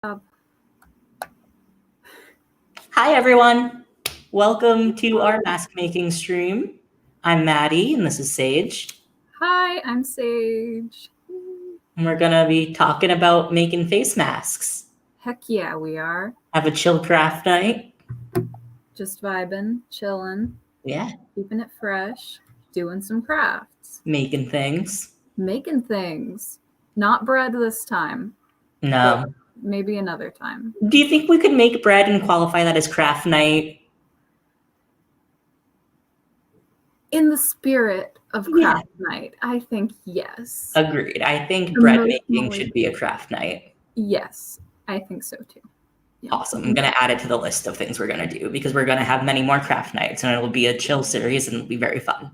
Hi, everyone. Welcome to our mask making stream. I'm Maddie, and this is Sage. I'm Sage. And we're going to be talking about making face masks. Heck yeah, we are. Have a chill craft night. Just vibing, chilling. Yeah. Keeping it fresh, doing some crafts. Making things. Making things. Not bread this time. No. Maybe another time. Do you think we could make bread and qualify that as craft night? In the spirit of craft night, I think yes. Agreed. I think bread making should be a craft night. Yes, I think so too. Yeah. Awesome. I'm going to add it to the list of things we're going to do because we're going to have many more craft nights and it'll be a chill series and it'll be very fun.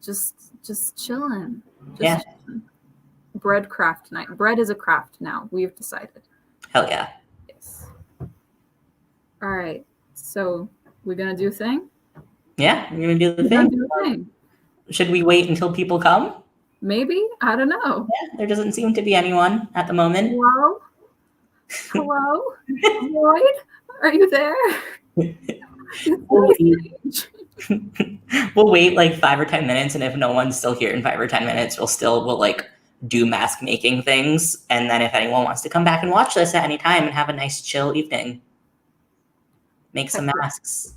Just chilling. Chilling. Bread craft night. Bread is a craft now. We've decided. Hell yeah. Yes. All right. So we're going to do a thing? Yeah, we're going to do the thing. Should we wait until people come? Maybe. I don't know. Yeah, there doesn't seem to be anyone at the moment. Hello? Lloyd? Are you there? We'll wait like 5 or 10 minutes, and if no one's still here in 5 or 10 minutes, we'll like do mask making things. And then if anyone wants to come back and watch this at any time and have a nice chill evening, make some masks.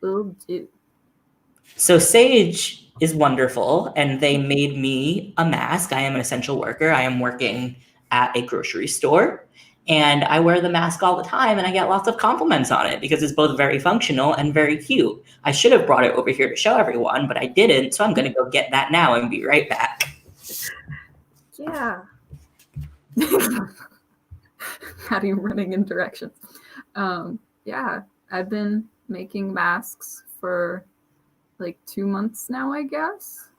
Will do. So Sage is wonderful, and they made me a mask. I am an essential worker. I am working at a grocery store, and I wear the mask all the time, and I get lots of compliments on it because it's both very functional and very cute. I should have brought it over here to show everyone, but I didn't, so I'm going to go get that now and be right back. Yeah. How are you running in directions? Yeah, I've been making masks for like 2 months now, I guess.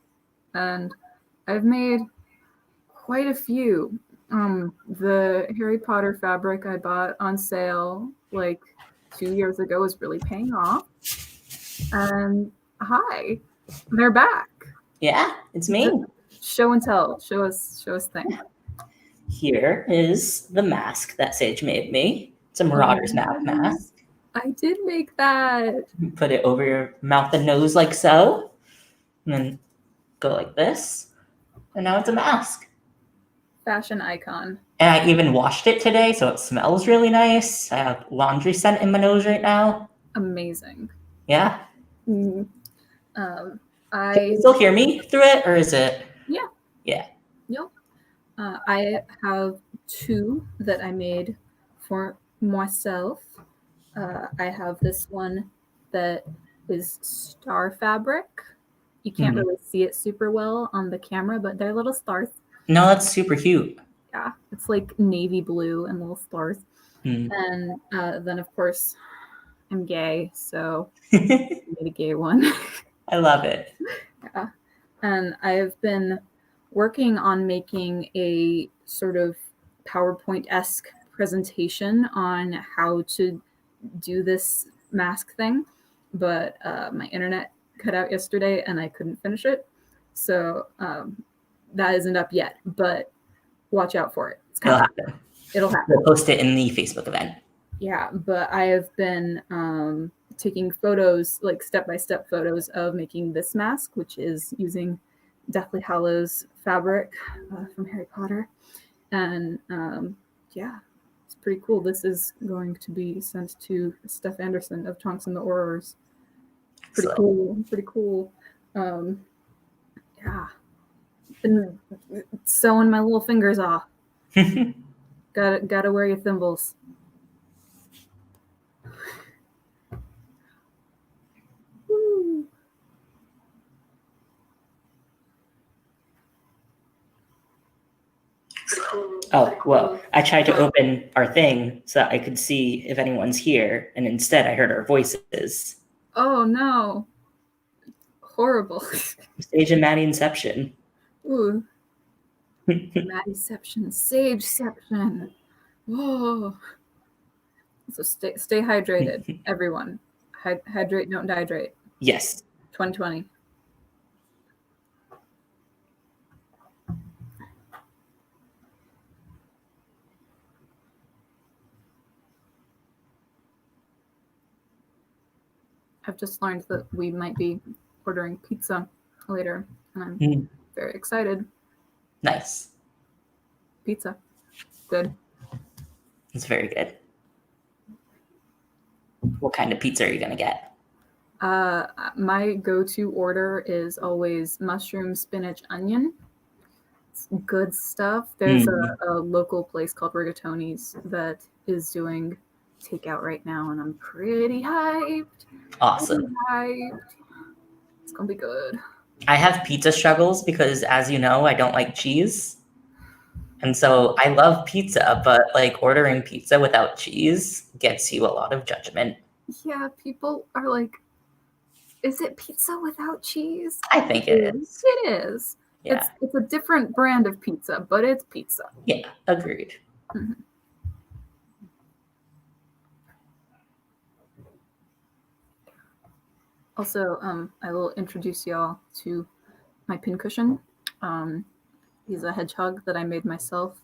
And I've made quite a few. The Harry Potter fabric I bought on sale like 2 years ago is really paying off. And hi, they're back. Yeah, it's me. Show and tell. Show us things. Here is the mask that Sage made me. It's a Marauder's mask. I did make that. Put it over your mouth and nose like so, and then go like this, and now it's a mask. Fashion icon. And I even washed it today, so it smells really nice. I have laundry scent in my nose right now. Amazing. Yeah. Can you still hear me through it, or is it? Yeah. Yeah. Yep. I have 2 that I made for myself. I have this one that is star fabric. You can't really see it super well on the camera, but they're little stars. No, that's super cute. Yeah, it's like navy blue and little stars. And then, of course, I'm gay, so I made a gay one. I love it. Yeah. And I have been working on making a sort of PowerPoint-esque presentation on how to do this mask thing, but my internet cut out yesterday and I couldn't finish it. So that isn't up yet, but watch out for it. It's It'll happen. It'll happen. We'll post it in the Facebook event. Yeah, but I have been taking photos, like step-by-step photos of making this mask, which is using Deathly Hallows fabric from Harry Potter. And yeah, it's pretty cool. This is going to be sent to Steph Anderson of Tonks and the Aurors. Pretty cool. Yeah. Been sewing my little fingers off. Gotta wear your thimbles. Woo. Oh, well, I tried to open our thing so that I could see if anyone's here, and instead I heard our voices. Oh, no. Horrible. Sage and Maddie Inception. Ooh. Maddieception, Sageception. Whoa. So stay hydrated, everyone. Hydrate, don't dehydrate. Yes. 2020. I've just learned that we might be ordering pizza later, and I'm Mm, very excited. nice. Pizza, good. It's very good. What kind of pizza are you gonna get? My go-to order is always mushroom, spinach, onion. It's good stuff. There's a local place called Rigatoni's that is doing takeout right now, and I'm pretty hyped. Awesome. Pretty hyped. It's gonna be good. I have pizza struggles because, as you know, I don't like cheese. And so I love pizza, but like ordering pizza without cheese gets you a lot of judgment. Yeah, people are like, is it pizza without cheese? I think it is. It is. Yeah. It's a different brand of pizza, but it's pizza. Yeah, agreed. Mm-hmm. Also, I will introduce y'all to my pincushion. He's a hedgehog that I made myself.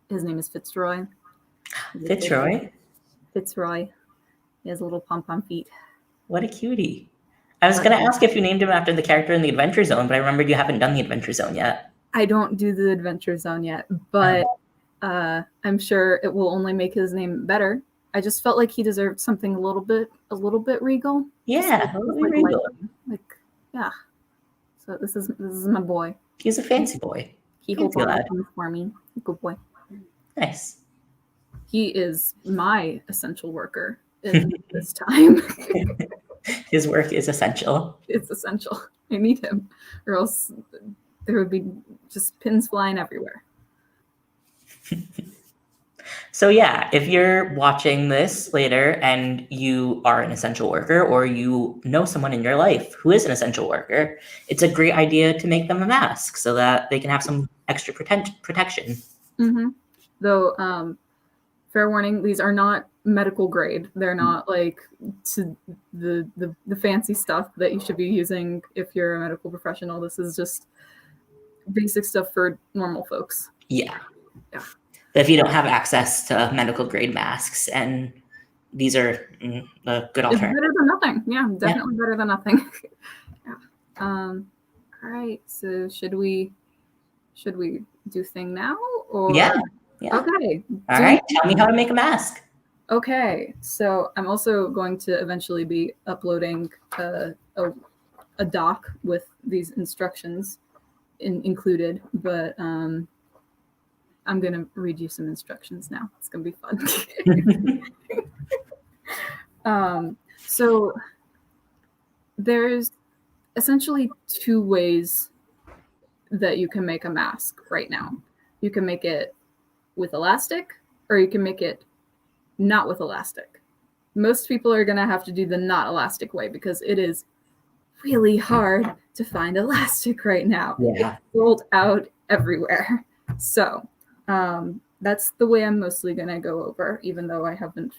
His name is Fitzroy. Fitzroy? Fitzroy. He has little pom-pom feet. What a cutie. I was going to ask if you named him after the character in the Adventure Zone, but I remembered you haven't done the Adventure Zone yet. I don't do the Adventure Zone yet, but I'm sure it will only make his name better. I just felt like he deserved something a little bit regal. Yeah, a little bit regal. Yeah. So this is my boy. He's a fancy boy. He holds all the things for me. Good boy. Nice. He is my essential worker in this time. His work is essential. It's essential. I need him, or else there would be just pins flying everywhere. So yeah, if you're watching this later and you are an essential worker or you know someone in your life who is an essential worker, it's a great idea to make them a mask so that they can have some extra protection. Mm-hmm. Though, fair warning, these are not medical grade. They're not like to the fancy stuff that you should be using if you're a medical professional. This is just basic stuff for normal folks. Yeah. Yeah. But if you don't have access to medical grade masks, and these are a good alternative. It's better than nothing. Yeah, definitely better than nothing. Yeah. All right. So should we do thing now or? Yeah. Okay. All right. Tell me how to make a mask. Okay. So I'm also going to eventually be uploading a doc with these instructions included, but I'm going to read you some instructions now. It's going to be fun. So there's essentially two ways that you can make a mask right now. You can make it with elastic, or you can make it not with elastic. Most people are going to have to do the not elastic way because it is really hard to find elastic right now. Yeah. It's sold out everywhere. So that's the way I'm mostly going to go over, even though I haven't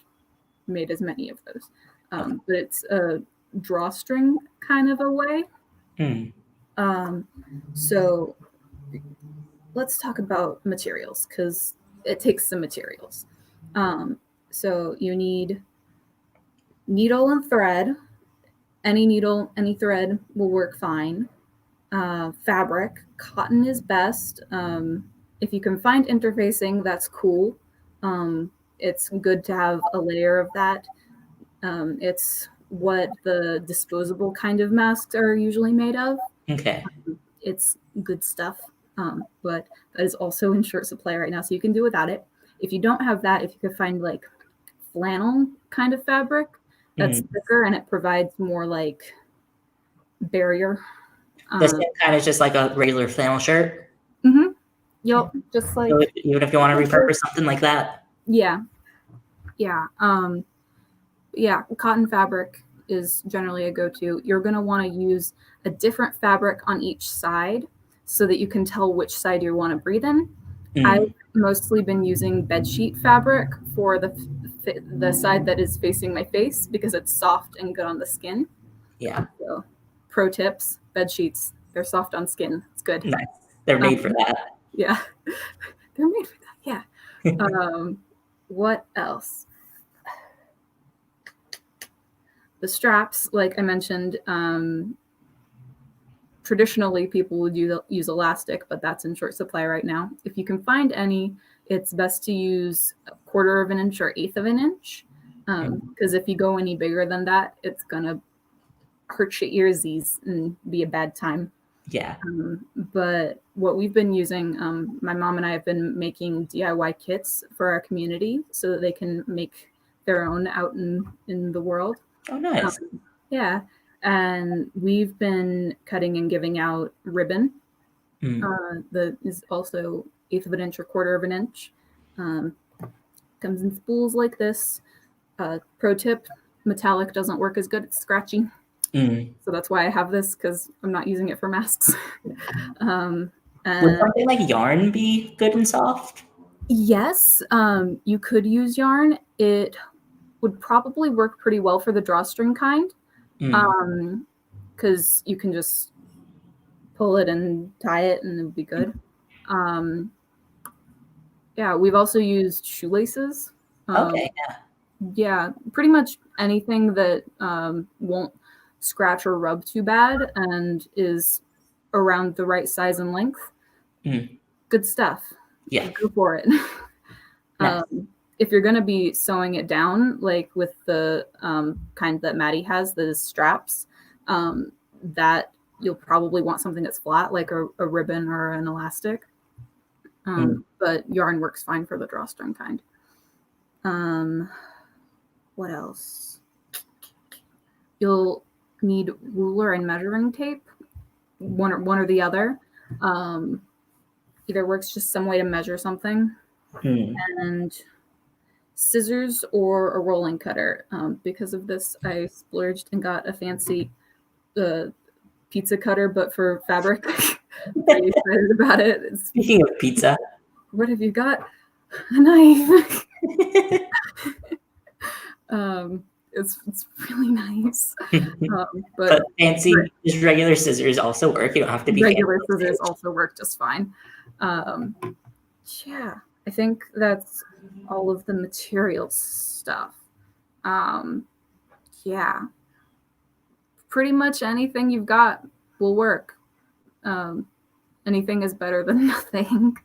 made as many of those. But it's a drawstring kind of a way. So let's talk about materials because it takes some materials. So you need needle and thread. Any needle, any thread will work fine. Fabric, cotton is best. If you can find interfacing, that's cool. It's good to have a layer of that. It's what the disposable kind of masks are usually made of. Okay. It's good stuff, but that is also in short supply right now, so you can do without it. If you don't have that, if you could find like flannel kind of fabric, that's thicker and it provides more like barrier. This kind of just like a regular flannel shirt. Mm-hmm. Yep. Just like so even if you want to repurpose something like that. Yeah. Yeah. Yeah. Cotton fabric is generally a go-to. You're going to want to use a different fabric on each side so that you can tell which side you want to breathe in. I've mostly been using bedsheet fabric for the side that is facing my face because it's soft and good on the skin. Yeah. So, pro tips: bed sheets. They're soft on skin. It's good. Nice. They're made for that. Yeah, they're made for that. Yeah. What else? the straps, like I mentioned, traditionally people would use elastic, but that's in short supply right now. If you can find any, it's best to use a quarter of an inch or eighth of an inch, because if you go any bigger than that, it's gonna hurt your earsies and be a bad time. Yeah. But what we've been using, my mom and I have been making DIY kits for our community so that they can make their own out in the world. Oh, nice. Yeah. And we've been cutting and giving out ribbon that is also eighth of an inch or quarter of an inch. Comes in spools like this. Pro tip, metallic doesn't work as good. It's scratchy. So that's why I have this, because I'm not using it for masks. Would something like yarn be good and soft? Yes, you could use yarn. It would probably work pretty well for the drawstring kind, because you can just pull it and tie it and it would be good. Yeah, we've also used shoelaces. Okay, Yeah, pretty much anything that won't scratch or rub too bad and is around the right size and length. Good stuff. Yeah. Go for it. Nice. If you're going to be sewing it down, like with the kind that Maddie has, the straps, that you'll probably want something that's flat, like a ribbon or an elastic. But yarn works fine for the drawstring kind. What else? You'll need ruler and measuring tape, one or the other. Either works, just some way to measure something. And scissors or a rolling cutter. Because of this, I splurged and got a fancy pizza cutter, but for fabric. I'm pretty excited about it. Speaking of pizza, what have you got? A knife. It's really nice. But fancy, just regular scissors also work. You don't have to be regular scissors also work just fine. Yeah, I think that's all of the materials stuff. Yeah, pretty much anything you've got will work. Anything is better than nothing.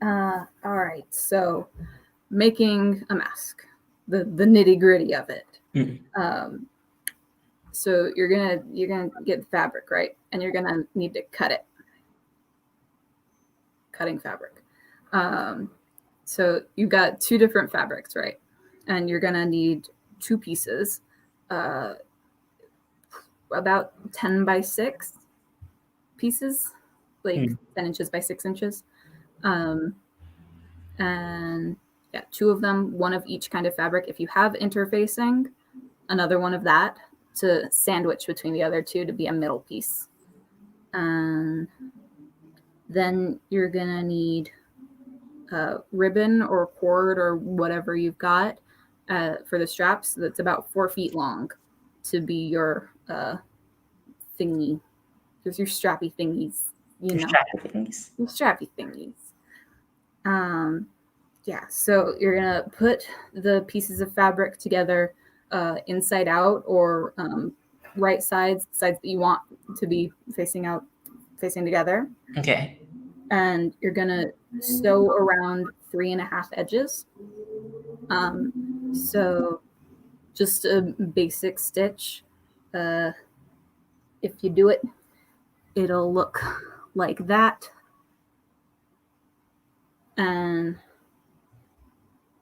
All right, so making a mask, the nitty gritty of it. So you're gonna get the fabric, right? And you're gonna need to cut it. Cutting fabric. So you've got two different fabrics, right? And you're gonna need two pieces, about 10 by 6 pieces, like 10 inches by 6 inches. And yeah, two of them, one of each kind of fabric. If you have interfacing, another one of that to sandwich between the other two to be a middle piece. And then you're gonna need ribbon or cord or whatever you've got for the straps. That's about 4 feet long to be your thingy. There's your strappy thingies. Your strappy thingies. Yeah, so you're gonna put the pieces of fabric together inside out, or right sides that you want to be facing together. Okay. And you're gonna sew around 3.5 edges. So just a basic stitch. If you do it, it'll look like that. And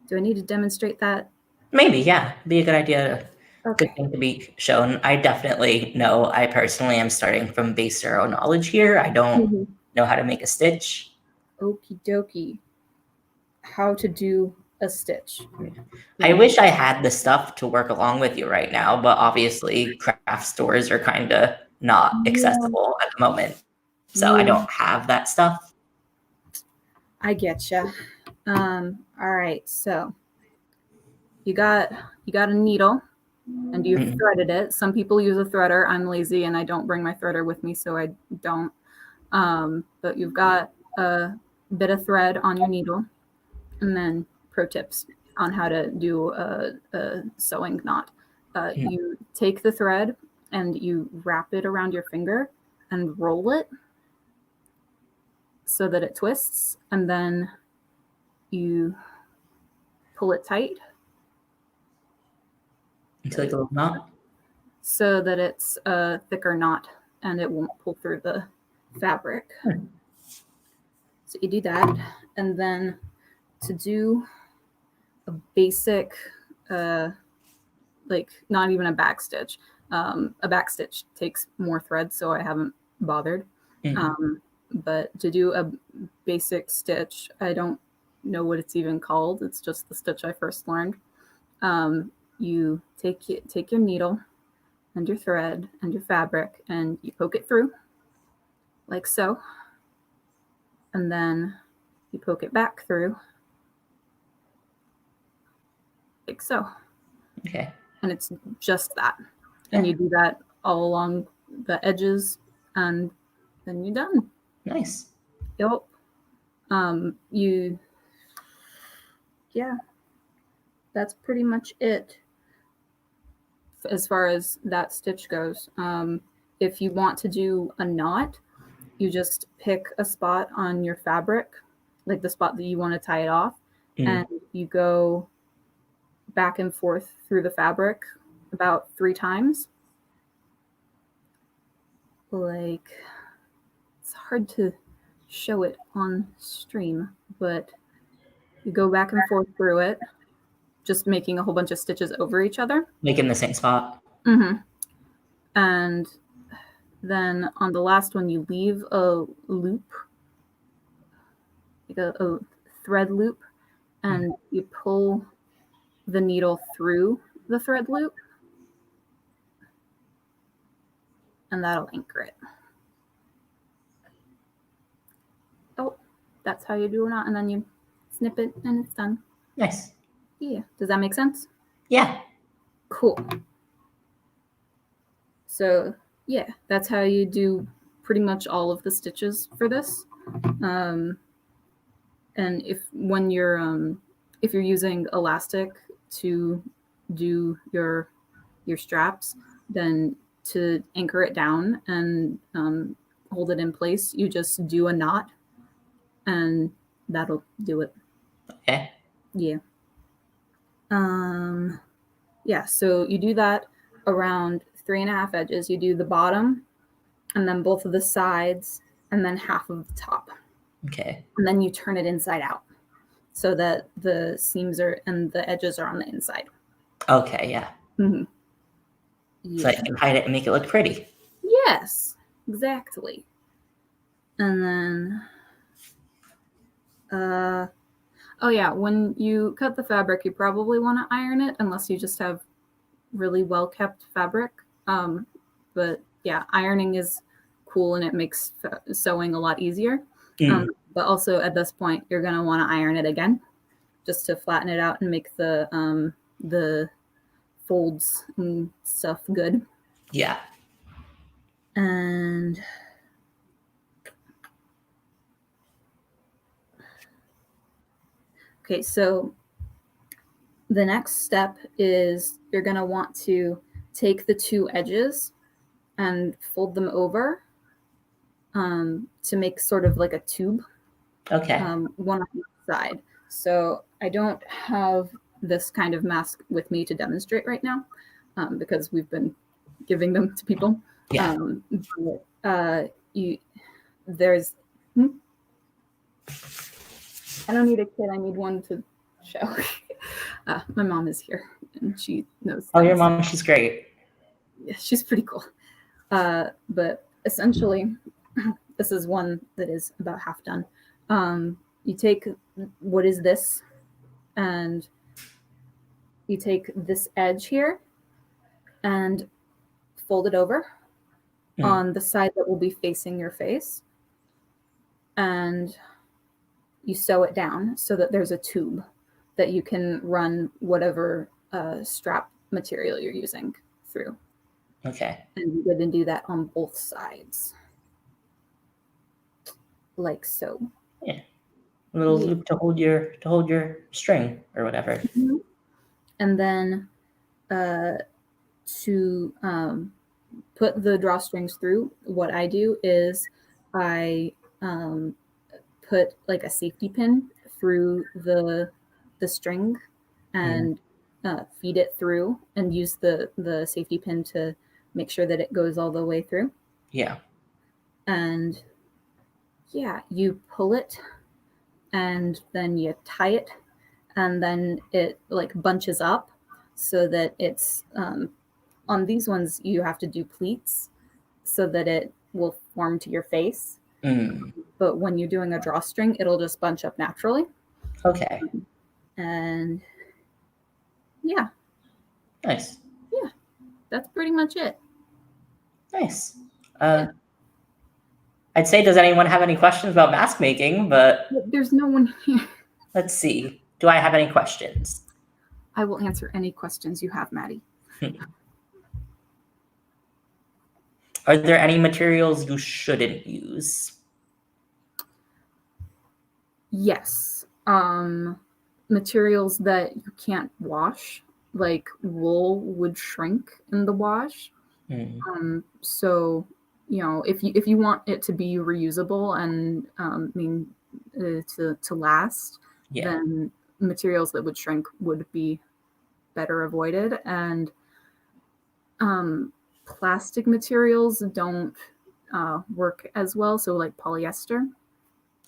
do I need to demonstrate that? Maybe, yeah. Be a good idea. Okay. Good thing to be shown. I definitely know I personally am starting from base zero knowledge here. I don't know how to make a stitch. Okie dokie. How to do a stitch. I wish I had the stuff to work along with you right now, but obviously craft stores are kind of not accessible at the moment. So I don't have that stuff. I getcha. All right, so you got a needle and you've threaded it. Some people use a threader. I'm lazy and I don't bring my threader with me, so I don't. But you've got a bit of thread on your needle, and then pro tips on how to do a sewing knot. You take the thread and you wrap it around your finger and roll it so that it twists, and then you pull it tight Into like a little knot. so that it's a thicker knot and it won't pull through the fabric. So you do that, and then to do a basic, like not even a back stitch. A back stitch takes more thread, so I haven't bothered. But to do a basic stitch, I don't know what it's even called. It's just the stitch I first learned. You take your needle and your thread and your fabric and you poke it through like so. And then you poke it back through like so. Okay. And it's just that. And you do that all along the edges and then you're done. Nice. Yep. Yeah, that's pretty much it as far as that stitch goes. If you want to do a knot, you just pick a spot on your fabric, like the spot that you want to tie it off, and you go back and forth through the fabric about 3 times. Like, it's hard to show it on stream, but you go back and forth through it, just making a whole bunch of stitches over each other. Making the same spot. And then on the last one, you leave a loop, like a thread loop, and you pull the needle through the thread loop, and that'll anchor it. Oh, that's how you do a knot, and then you snip it, and it's done. Nice. Yeah. Does that make sense? Yeah. Cool. So yeah, that's how you do pretty much all of the stitches for this. And if you're using elastic to do your straps, then to anchor it down and hold it in place, you just do a knot, and that'll do it. Okay. Yeah. Yeah. So you do that around 3.5 edges. You do the bottom, and then both of the sides, and then half of the top. Okay. And then you turn it inside out so that the seams and the edges are on the inside. Okay, yeah. Yeah. So I can hide it and make it look pretty. Yes, exactly. And then, oh yeah, when you cut the fabric, you probably want to iron it unless you just have really well kept fabric. But yeah, ironing is cool and it makes sewing a lot easier. But also at this point, you're gonna want to iron it again, just to flatten it out and make the folds and stuff good. Yeah. And okay, so the next step is you're gonna want to take the 2 edges and fold them over to make sort of like a tube. Okay. One on each side. So I don't have this kind of mask with me to demonstrate right now because we've been giving them to people. Yeah. There's. I don't need a kid. I need one to show. My mom is here and she knows. Oh, your mom, she's great. Yeah, she's pretty cool. But essentially, this is one that is about half done. You take what is this, and you take this edge here and fold it over on the side that will be facing your face, and you sew it down so that there's a tube that you can run whatever strap material you're using through. Okay. And you go and do that on both sides, like so. Yeah. A little loop to hold your string or whatever. And then to put the drawstrings through, what I do is I put like a safety pin through the string and feed it through, and use the safety pin to make sure that it goes all the way through. Yeah. And yeah, you pull it and then you tie it, and then it like bunches up so that it's on these ones you have to do pleats so that it will form to your face. But when you're doing a drawstring, it'll just bunch up naturally. Okay. And yeah. Nice. Yeah. That's pretty much it. Nice. I'd say, does anyone have any questions about mask making? But there's no one here. Let's see. Do I have any questions? I will answer any questions you have, Maddie. Are there any materials you shouldn't use? Yes. Materials that you can't wash, like wool would shrink in the wash. So, if you want it to be reusable and to last, then materials that would shrink would be better avoided. And plastic materials don't work as well. So like polyester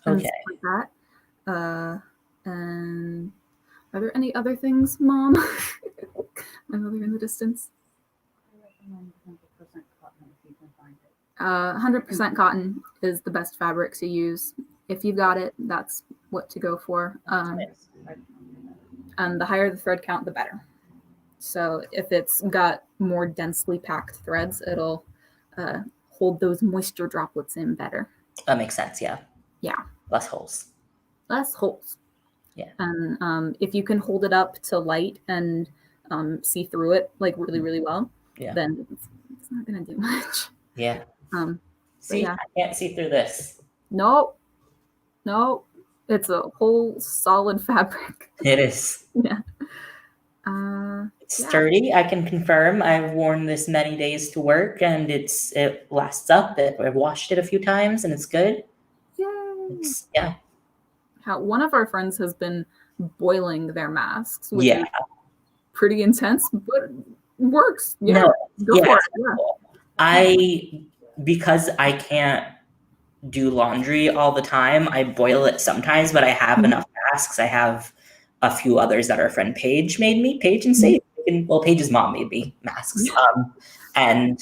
and stuff like that. And are there any other things, Mom? My mother in the distance. 100% cotton is the best fabric to use. If you've got it, that's what to go for. And the higher the thread count, the better. So if it's got more densely packed threads, it'll hold those moisture droplets in better. That makes sense, yeah. Yeah. Less holes. Less holes. Yeah. And if you can hold it up to light and see through it like really, really well, then it's not going to do much. Yeah. See, I can't see through this. Nope. It's a whole solid fabric. It is. Yeah. It's sturdy. I can confirm. I've worn this many days to work, and it lasts up. I've washed it a few times, and it's good. Yay. One of our friends has been boiling their masks, which is pretty intense, but works. Yeah. Go for it. Because I can't do laundry all the time, I boil it sometimes, but I have enough masks. I have a few others that our friend Paige made me. Paige and Sage. Paige's mom made me masks. And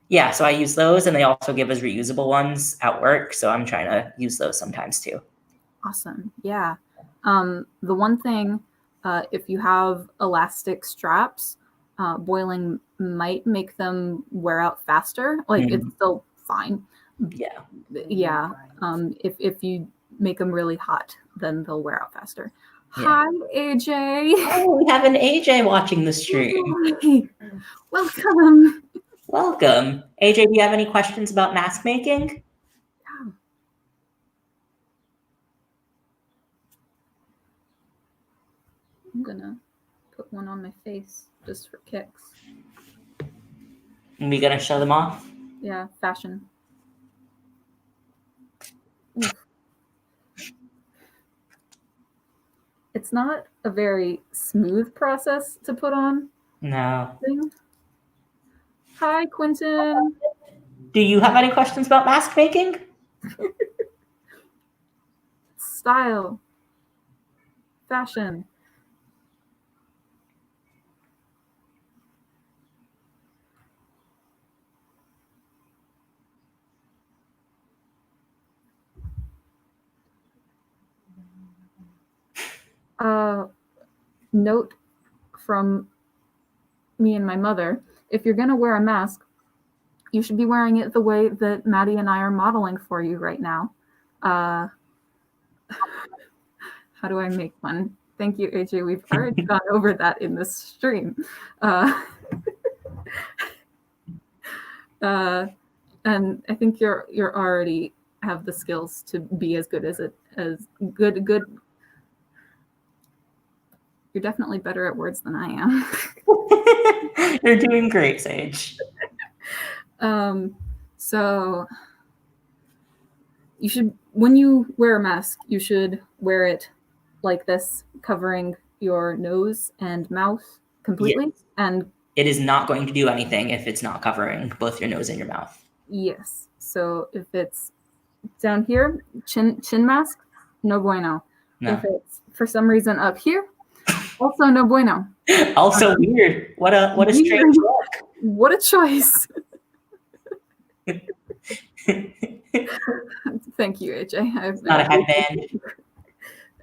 yeah, so I use those, and they also give us reusable ones at work. So I'm trying to use those sometimes too. Awesome. Yeah. The one thing, if you have elastic straps, boiling might make them wear out faster. Like it's still fine. Yeah. Yeah. If you make them really hot, then they'll wear out faster. Hi, AJ. Oh, we have an AJ watching the stream. Welcome. Welcome. AJ, do you have any questions about mask making? Yeah. I'm gonna put one on my face just for kicks. Are we gonna show them off? Yeah, fashion. Oof. It's not a very smooth process to put on. No. Hi, Quentin. Do you have any questions about mask making? Style. Fashion. Note from me and my mother, if you're going to wear a mask, you should be wearing it the way that Maddie and I are modeling for you right now. How do I make one? Thank you, AJ. We've already gone over that in this stream. And I think you're already have the skills to be as good as good. You're definitely better at words than I am. You're doing great, Sage. So you should, when you wear a mask, you should wear it like this, covering your nose and mouth completely. Yes. And it is not going to do anything if it's not covering both your nose and your mouth. yes. So if it's down here, chin mask, no bueno. No. If it's for some reason up here, also no bueno. Also weird. What a strange look. What a choice. Thank you, AJ. It's not a headband.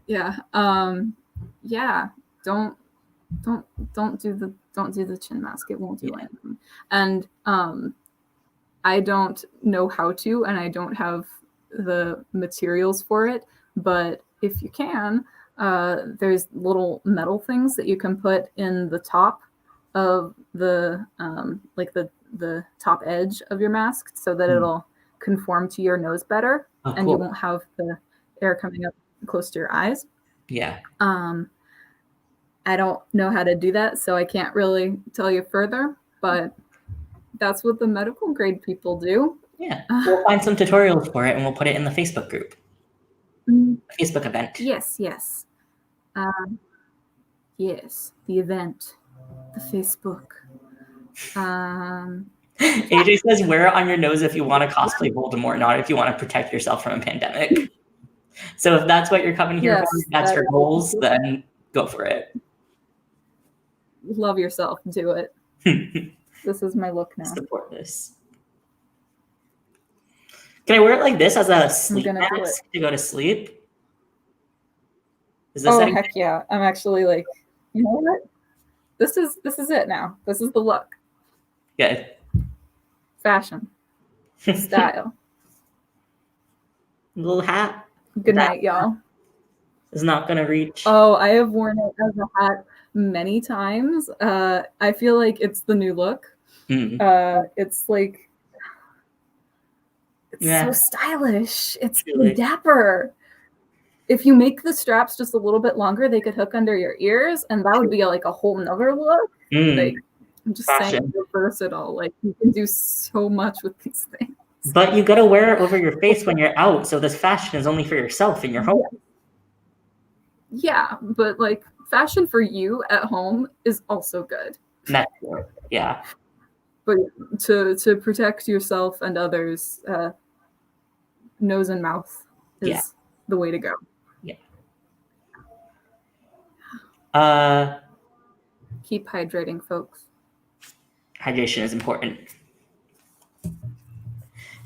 Yeah. Yeah. Don't do the chin mask. It won't do anything. And I don't know how to, and I don't have the materials for it, but if you can, there's little metal things that you can put in the top of the like the top edge of your mask, so that it'll conform to your nose better, and you won't have the air coming up close to your eyes. Yeah. I don't know how to do that, so I can't really tell you further, but that's what the medical grade people do. Yeah. We'll find some tutorials for it and we'll put it in the Facebook group. Facebook event. Yes. Yes, the event. The Facebook. AJ says wear it on your nose if you want to cosplay Voldemort, not if you want to protect yourself from a pandemic. So if that's what you're coming here for, that's your goals, then go for it. Love yourself. Do it. This is my look now. Support this. Can I wear it like this as a sleep mask to go to sleep? Is this heck yeah. I'm actually like, you know what? This is it now. This is the look. Good. Fashion. Style. Little hat. Good night, y'all. Is not gonna reach. Oh, I have worn it as a hat many times. I feel like it's the new look. It's like, it's so stylish. It's really dapper. If you make the straps just a little bit longer, they could hook under your ears, and that would be like a whole nother look. Like, I'm just saying, you're versatile. Like, you can do so much with these things. But you gotta wear it over your face when you're out, so this fashion is only for yourself in your home. Yeah, but like, fashion for you at home is also good. That's true. Yeah. But to protect yourself and others, nose and mouth is the way to go. Yeah. Keep hydrating, folks. Hydration is important.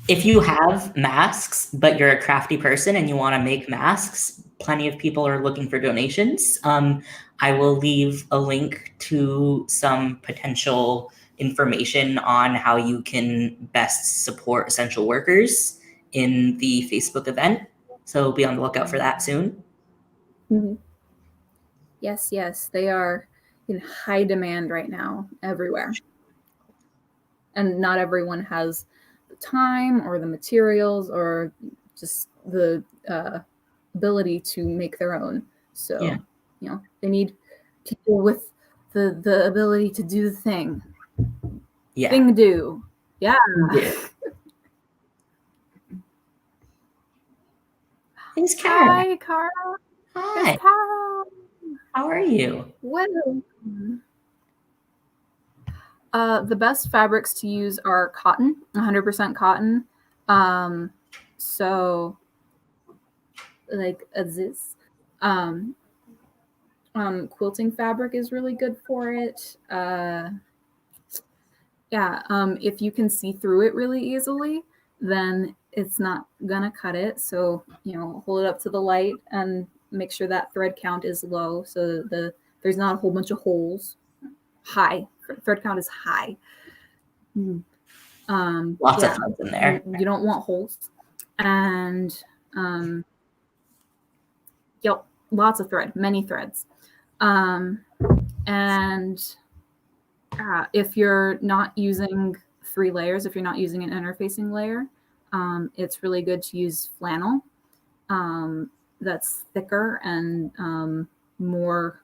If you have masks, but you're a crafty person and you want to make masks, plenty of people are looking for donations. I will leave a link to some potential information on how you can best support essential workers in the Facebook event. So be on the lookout for that soon. Yes, they are in high demand right now everywhere. And not everyone has the time or the materials or just the ability to make their own. So, you know, they need people with the ability to do the thing. Yeah. Thing do. Yeah. It's Kara. Hi, Kara. Hi. It's Kara. How are you? Well, the best fabrics to use are cotton, 100% cotton. So, like this. Quilting fabric is really good for it. If you can see through it really easily, then it's not gonna cut it. So, you know, hold it up to the light and make sure that thread count is low, so there's not a whole bunch of holes. High thread count is high. Lots of threads in there. You don't want holes, and lots of thread, many threads. If you're not using 3 layers, if you're not using an interfacing layer, it's really good to use flannel. That's thicker and more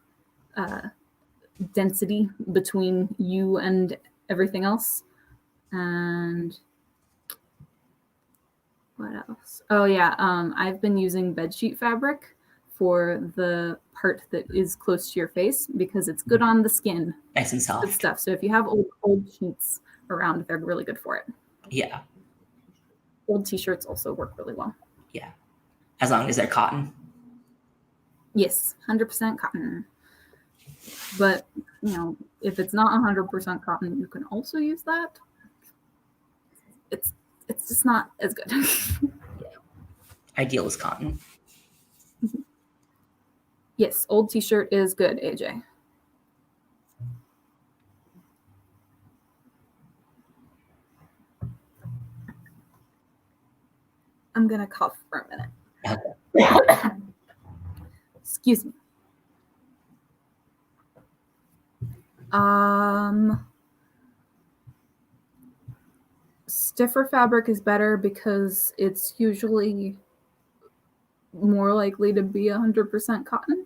density between you and everything else. And what else? Oh yeah, I've been using bedsheet fabric for the part that is close to your face because it's good on the skin. Nice and Good soft. stuff. So if you have old sheets around, they're really good for it. Yeah. Old t-shirts also work really well. Yeah. As long as they're cotton. Yes, 100% cotton. But, you know, if it's not 100% cotton, you can also use that. It's just not as good. Ideal is cotton. Yes, old t-shirt is good, AJ. I'm gonna cough for a minute. Okay. Excuse me. Stiffer fabric is better because it's usually more likely to be 100% cotton.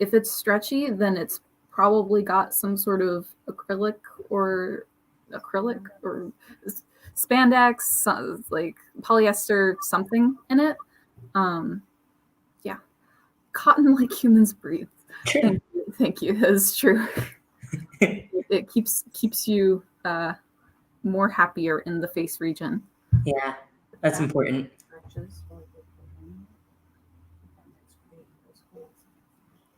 If it's stretchy, then it's probably got some sort of acrylic or spandex, like polyester something in it. Yeah, cotton like humans breathe. True. Thank you. That's true. It keeps you more happier in the face region. Yeah, that's important.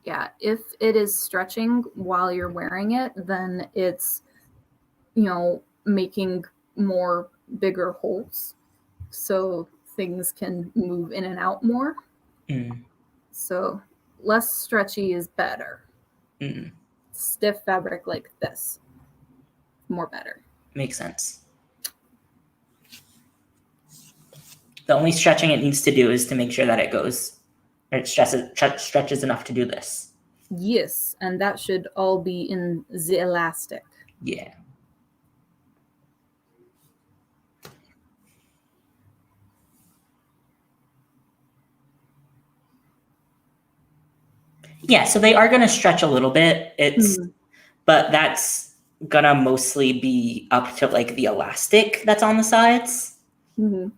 Yeah, if it is stretching while you're wearing it, then it's, you know, making more bigger holes so things can move in and out more. Mm. So less stretchy is better. Mm. Stiff fabric like this, more better. Makes sense. The only stretching it needs to do is to make sure that it goes, or it stretches enough to do this. Yes, and that should all be in the elastic. Yeah. Yeah, so they are going to stretch a little bit. But that's gonna mostly be up to like the elastic that's on the sides that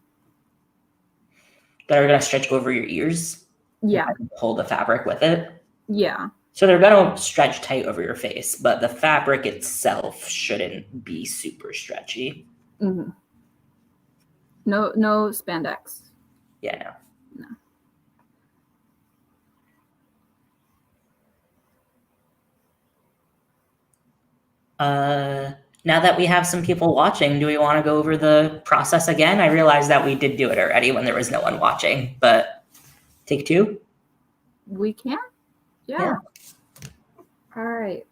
are gonna stretch over your ears. Yeah. Hold the fabric with it. Yeah. So they're gonna stretch tight over your face, but the fabric itself shouldn't be super stretchy. No spandex. Yeah, No. Now that we have some people watching, do we want to go over the process again? I realized that we did do it already when there was no one watching, but take two? We can? Yeah. All right.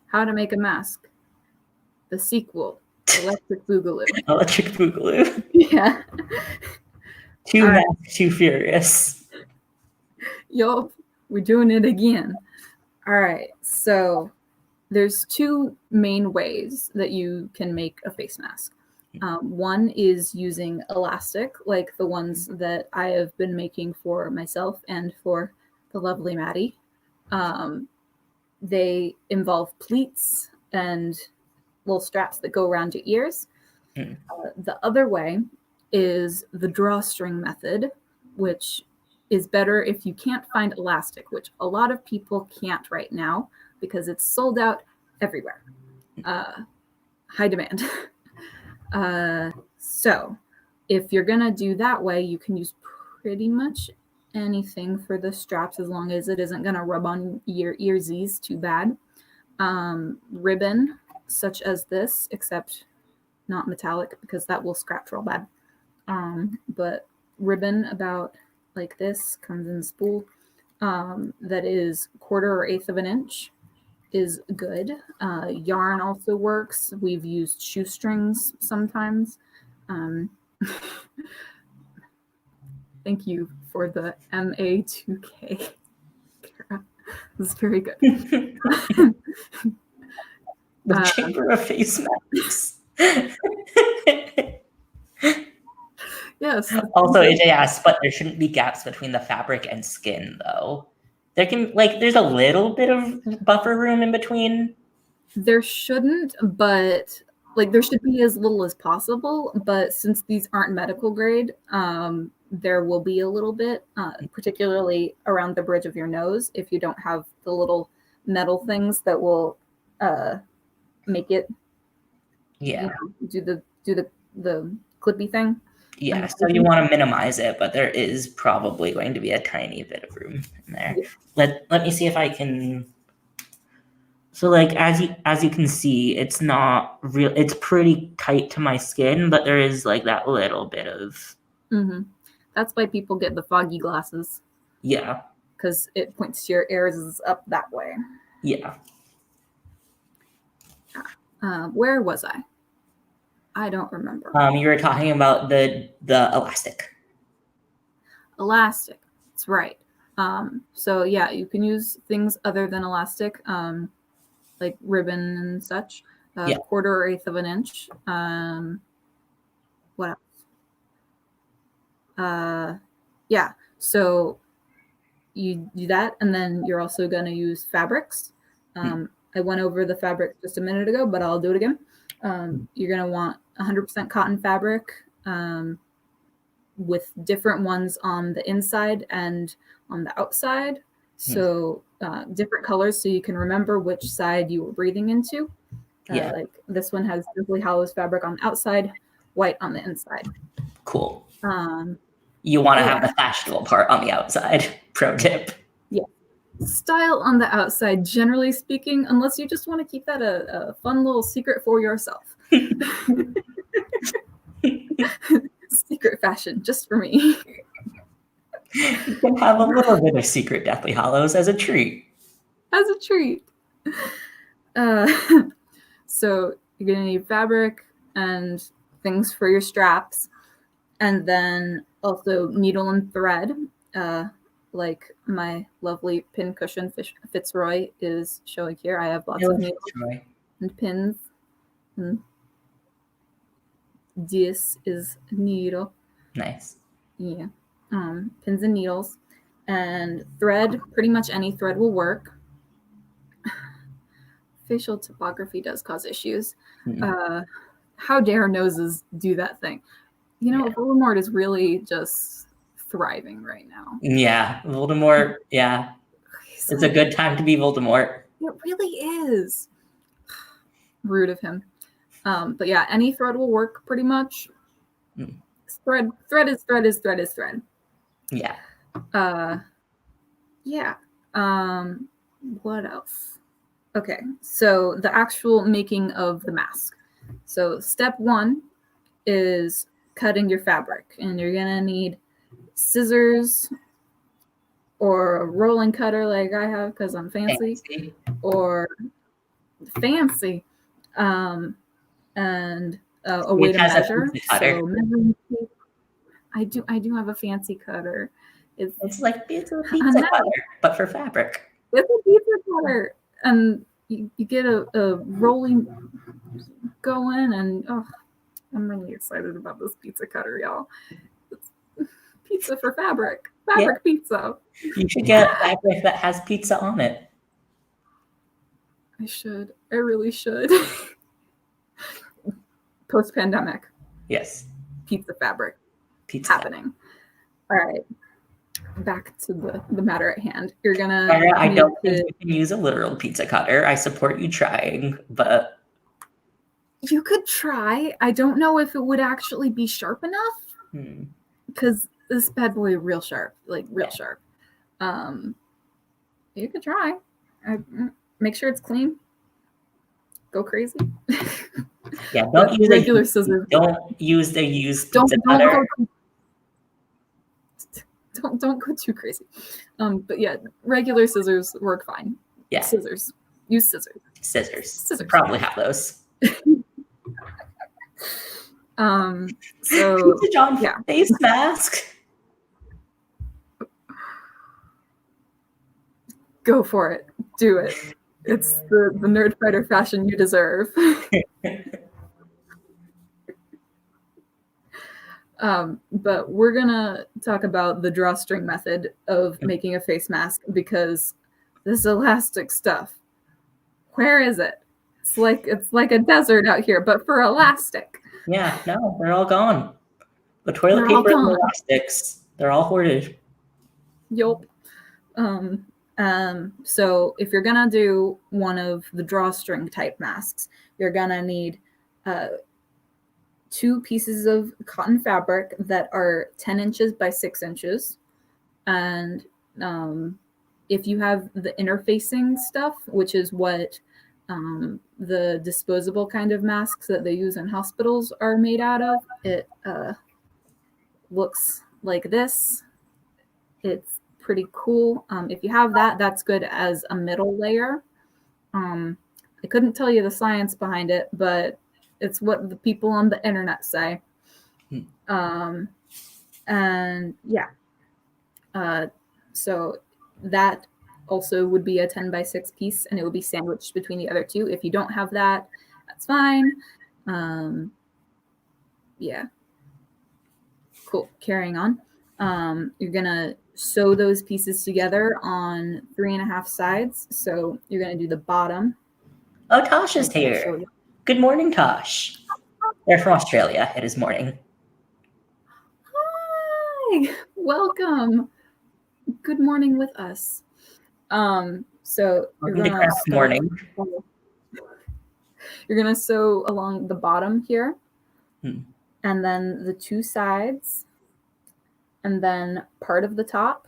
How to make a mask. The sequel. Electric Boogaloo. Electric Boogaloo. Yeah. Too Fast, Too Furious. Yup. We're doing it again. All right. So there's two main ways that you can make a face mask. One is using elastic, like the ones that I have been making for myself and for the lovely Maddie. They involve pleats and little straps that go around your ears. The other way is the drawstring method, which is better if you can't find elastic, which a lot of people can't right now because it's sold out everywhere. High demand. So if you're gonna do that way, you can use pretty much anything for the straps as long as it isn't gonna rub on your earsies too bad. Ribbon, such as this, except not metallic because that will scratch real bad. But ribbon about like this comes in spool that is 1/4 or 1/8 of an inch is good. Yarn also works. We've used shoestrings sometimes. Thank you for the MA2K. Kara. This is very good. The Chamber of Face Masks. Yes. Also, AJ asked, but there shouldn't be gaps between the fabric and skin, though. There can there's a little bit of buffer room in between. There shouldn't, but there should be as little as possible. But since these aren't medical grade, there will be a little bit, particularly around the bridge of your nose, if you don't have the little metal things that will make it, do the clippy thing. Yeah, so you want to minimize it, but there is probably going to be a tiny bit of room in there. Yeah. Let me see if I can. So as you can see, it's not real. It's pretty tight to my skin, but there is that little bit of. Mm-hmm. That's why people get the foggy glasses. Yeah. Because it points your ears up that way. Yeah. Where was I? I don't remember. You were talking about the elastic. Elastic. That's right. So yeah, you can use things other than elastic, like ribbon and such. Quarter or eighth of an inch. What else? Yeah. So you do that, and then you're also going to use fabrics. I went over the fabric just a minute ago, but I'll do it again. You're going to want 100% cotton fabric, with different ones on the inside and on the outside. So different colors, so you can remember which side you were breathing into. Like this one has Simply Hollow's fabric on the outside, white on the inside. Cool. You want to have the fashionable part on the outside. Pro tip. Yeah. Style on the outside, generally speaking, unless you just want to keep that a fun little secret for yourself. Secret fashion, just for me. You can have a little bit of secret Deathly Hallows as a treat. As a treat. So you're going to need fabric and things for your straps, and then also needle and thread, like my lovely pin cushion Fitzroy is showing here. I have lots of needles and pins. And this is needle. Nice. Yeah. Pins and needles and thread. Pretty much any thread will work. Facial topography does cause issues. How dare noses do that thing? Voldemort is really just thriving right now. Yeah, Voldemort. Yeah, it's a good time to be Voldemort. It really is. Rude of him. But yeah, any thread will work pretty much. Thread is thread. Yeah. Yeah. What else? Okay, so the actual making of the mask. So step 1 is cutting your fabric, and you're gonna need scissors or a rolling cutter like I have because I'm fancy. Or fancy, and a way to measure. So measuring tape. I do have a fancy cutter. It's like a pizza cutter, but for fabric. It's a pizza cutter, and you get a rolling going, and I'm really excited about this pizza cutter, y'all. It's pizza for fabric pizza. You should get fabric that has pizza on it. I really should. Post-pandemic. Yes. Pizza fabric. Pizza happening. All right. Back to the matter at hand. You're gonna. I don't think you can use a literal pizza cutter. I support you trying, but you could try. I don't know if it would actually be sharp enough, because this bad boy is real sharp, sharp. You could try. Make sure it's clean. Go crazy. Yeah, don't use regular scissors. Don't use the used pizza cutter. Don't go too crazy. But yeah, regular scissors work fine. Yeah. Scissors. Use scissors. Scissors. Probably have those. So Pizza John face mask. Go for it. Do it. It's the nerd fighter fashion you deserve. But we're gonna talk about the drawstring method of making a face mask because this elastic stuff, where is it? It's like a desert out here, but for elastic. Yeah, no, they're all gone. The toilet They're all paper and gone. the elastics, they're all hoarded. Yup. So if you're gonna do one of the drawstring type masks, you're gonna need 2 pieces of cotton fabric that are 10 inches by 6 inches. And if you have the interfacing stuff, which is what the disposable kind of masks that they use in hospitals are made out of, it looks like this. It's pretty cool. If you have that, that's good as a middle layer. I couldn't tell you the science behind it, but it's what the people on the internet say. And yeah. So that also would be a 10 by 6 piece, and it would be sandwiched between the other 2. If you don't have that, that's fine. Yeah. Cool. Carrying on. You're going to sew those pieces together on 3.5 sides. So you're going to do the bottom. Oh, Tosh is here. Good morning, Tosh. They're from Australia. It is morning. Hi. Welcome. Good morning with us. So you're Welcome to Craft Morning. You're going to sew along the bottom here. And then the 2 sides. And then part of the top.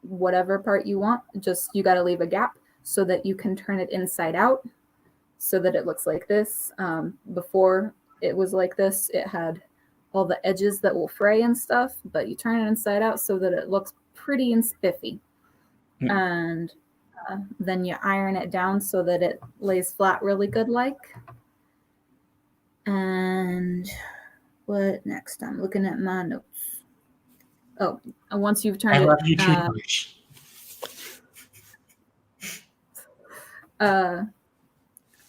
Whatever part you want. Just you got to leave a gap so that you can turn it inside out so that it looks like this. Before it was like this, it had all the edges that will fray and stuff, but you turn it inside out so that it looks pretty and spiffy. And then you iron it down so that it lays flat really good like. And what next? I'm looking at my notes. Oh, once you've turned I it... love you too much.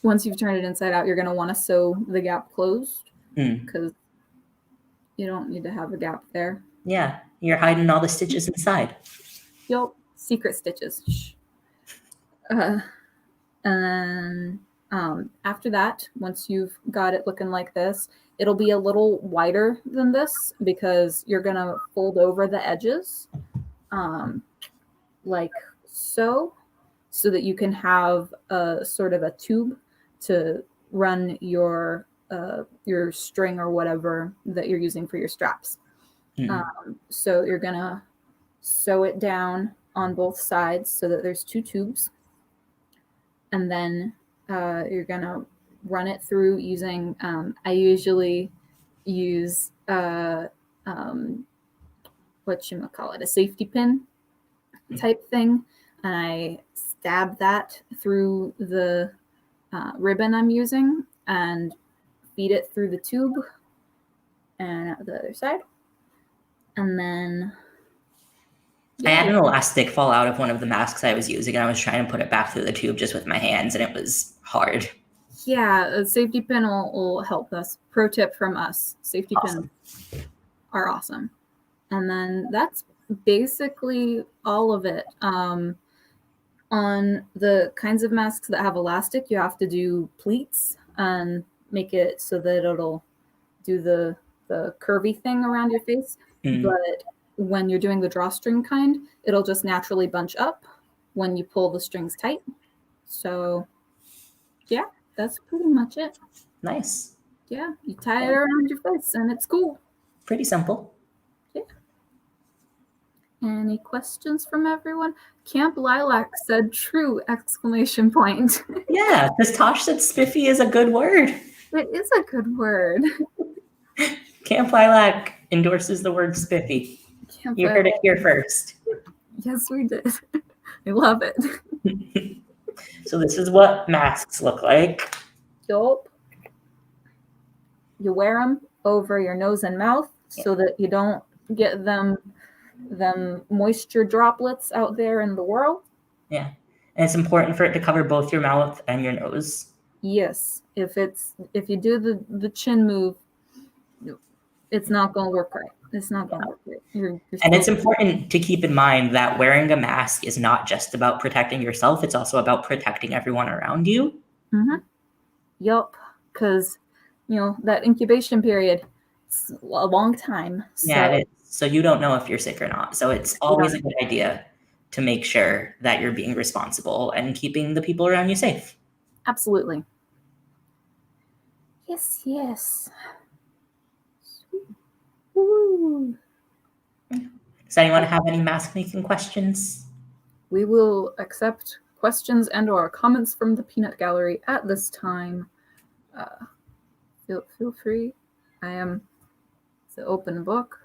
Once you've turned it inside out, you're going to want to sew the gap closed because you don't need to have a gap there. Yeah, you're hiding all the stitches inside. Yup, secret stitches. And then after that, once you've got it looking like this, it'll be a little wider than this because you're going to fold over the edges like so that you can have a sort of a tube to run your string or whatever that you're using for your straps. So you're going to sew it down on both sides so that there's 2 tubes. And then you're going to run it through using, I usually use, a safety pin type thing. And I stab that through the ribbon I'm using and feed it through the tube and out the other side. And then... I had an elastic fall out of one of the masks I was using, and I was trying to put it back through the tube just with my hands, and it was hard. Yeah, a safety pin will help us. Pro tip from us. Safety pins are awesome. And then that's basically all of it. On the kinds of masks that have elastic, you have to do pleats and make it so that it'll do the curvy thing around your face. But when you're doing the drawstring kind, it'll just naturally bunch up when you pull the strings tight. So yeah, that's pretty much it. Nice. Yeah, you tie it around your face and it's cool. Pretty simple. Yeah. Any questions from everyone? Camp Lilac said true, exclamation point. Yeah, because Tosh said spiffy is a good word. It is a good word. Camp Lilac endorses the word spiffy. You heard it here first. Yes, we did. I love it. So this is what masks look like. Yup. You wear them over your nose and mouth so that you don't get them moisture droplets out there in the world. Yeah. And it's important for it to cover both your mouth and your nose. Yes. If you do the chin move, it's not going to work right. It's not going to work right. You're And it's still... important to keep in mind that wearing a mask is not just about protecting yourself, it's also about protecting everyone around you. Mm-hmm. Yup, because, that incubation period, it's a long time. So, Yeah, it is. So you don't know if you're sick or not. So it's always a good idea to make sure that you're being responsible and keeping the people around you safe. Absolutely. Yes, yes. Woo. Does anyone have any mask making questions? We will accept questions and or comments from the peanut gallery at this time. Feel free. I am the open book.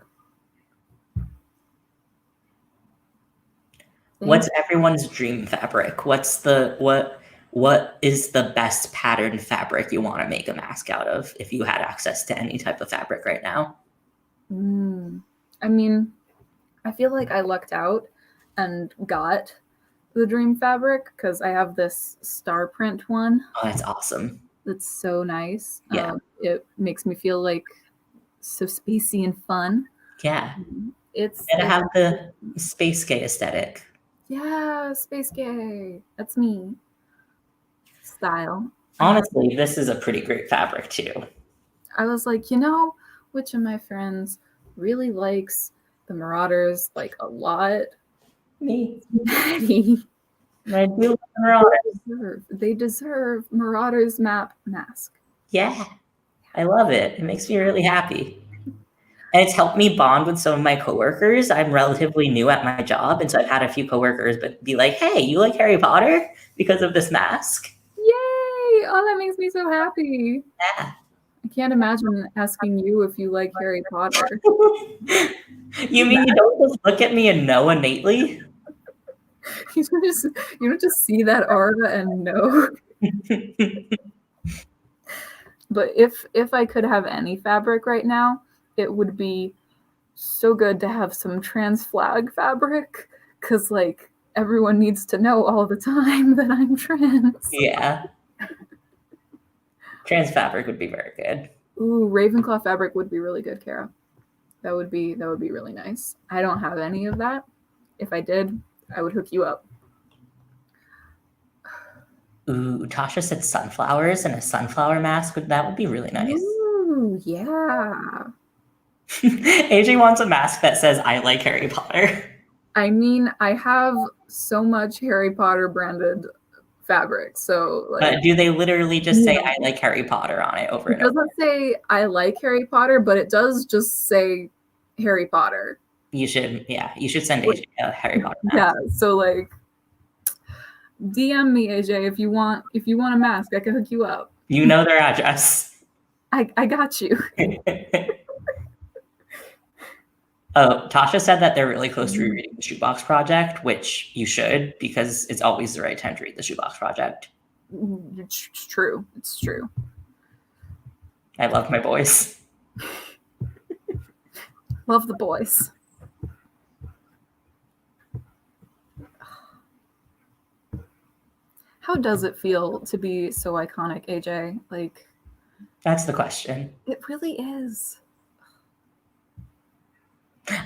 What's everyone's dream fabric? What is the best pattern fabric you want to make a mask out of if you had access to any type of fabric right now? I mean, I feel like I lucked out and got the dream fabric because I have this star print one. Oh, that's awesome. That's so nice. Yeah. It makes me feel like so spacey and fun. Yeah. It's gotta have the space gay aesthetic. Yeah, space gay. That's me. Style. Honestly, this is a pretty great fabric too. I was like, which of my friends really likes the Marauders like a lot? Me. Maddie. I do love Marauders. They deserve Marauders map mask. Yeah. I love it. It makes me really happy. And it's helped me bond with some of my coworkers. I'm relatively new at my job, and so I've had a few coworkers be like, hey, you like Harry Potter because of this mask? Yay! Oh, that makes me so happy. Yeah. I can't imagine asking you if you like Harry Potter. You mean you don't just look at me and know innately? You don't just see that aura and know. But if I could have any fabric right now, it would be so good to have some trans flag fabric, because like everyone needs to know all the time that I'm trans. Yeah. Trans fabric would be very good. Ooh, Ravenclaw fabric would be really good, Kara. That would be really nice. I don't have any of that. If I did, I would hook you up. Ooh, Tasha said sunflowers and a sunflower mask. That would be really nice. Ooh, yeah. AJ wants a mask that says, I like Harry Potter. I mean, I have so much Harry Potter branded fabric, so like... But do they literally just say, I like Harry Potter on it over and over? It doesn't say, I like Harry Potter, but it does just say Harry Potter. You should send AJ a Harry Potter mask. Yeah, so like, DM me, AJ, if you want a mask, I can hook you up. You know their address. I got you. Oh, Tasha said that they're really close to rereading the Shoebox Project, which you should, because it's always the right time to read the Shoebox Project. It's true. It's true. I love my boys. Love the boys. How does it feel to be so iconic, AJ? Like, that's the question. It really is.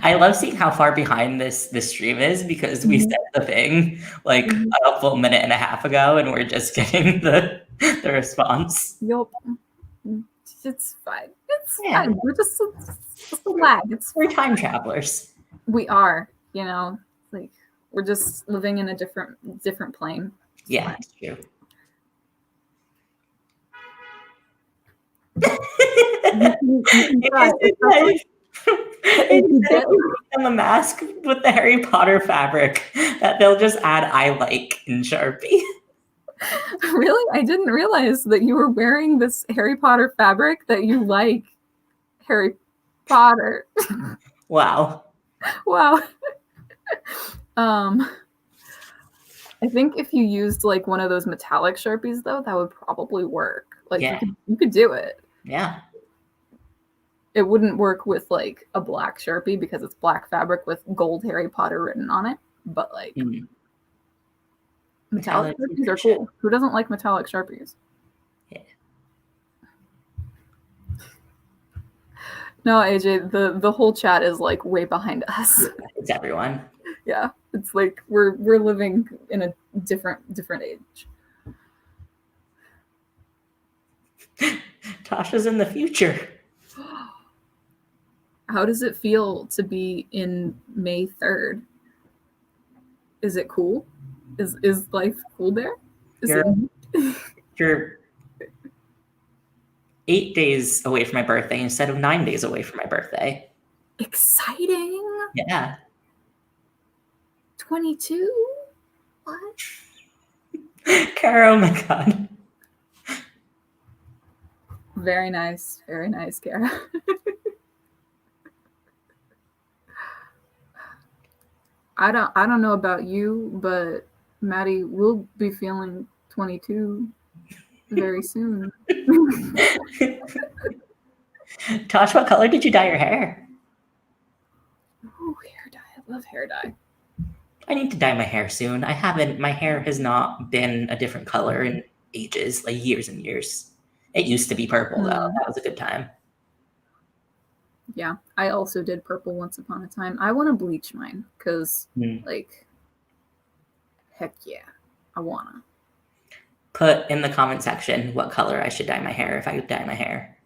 I love seeing how far behind this stream is, because we said the thing like a full minute and a half ago, and we're just getting the response. Yup. It's fine. It's fine. We're just a lag. We're time travelers. We are, like we're just living in a different plane. Yeah, that's true. Them a mask with the Harry Potter fabric that they'll just add I like in Sharpie. Really? I didn't realize that you were wearing this Harry Potter fabric that you like Harry Potter. Wow. Wow. I think if you used like one of those metallic Sharpies though, that would probably work. Like you could do it. Yeah. It wouldn't work with like a black Sharpie because it's black fabric with gold Harry Potter written on it. But like metallic Sharpies are cool. Who doesn't like metallic Sharpies? Yeah. No, AJ, the whole chat is like way behind us. It's everyone. Yeah, it's like we're living in a different age. Tasha's in the future. How does it feel to be in May 3rd? Is it cool? Is life cool there? You're 8 days away from my birthday instead of 9 days away from my birthday. Exciting. Yeah. 22? What? Kara, oh my god. Very nice, Kara. I don't know about you, but Maddie will be feeling 22 very soon. Tosh, what color did you dye your hair? Oh, hair dye. I love hair dye. I need to dye my hair soon. My hair has not been a different color in ages, like years and years. It used to be purple though. That was a good time. Yeah, I also did purple once upon a time. I want to bleach mine because, like, heck yeah, I wanna. Put in the comment section what color I should dye my hair if I could dye my hair.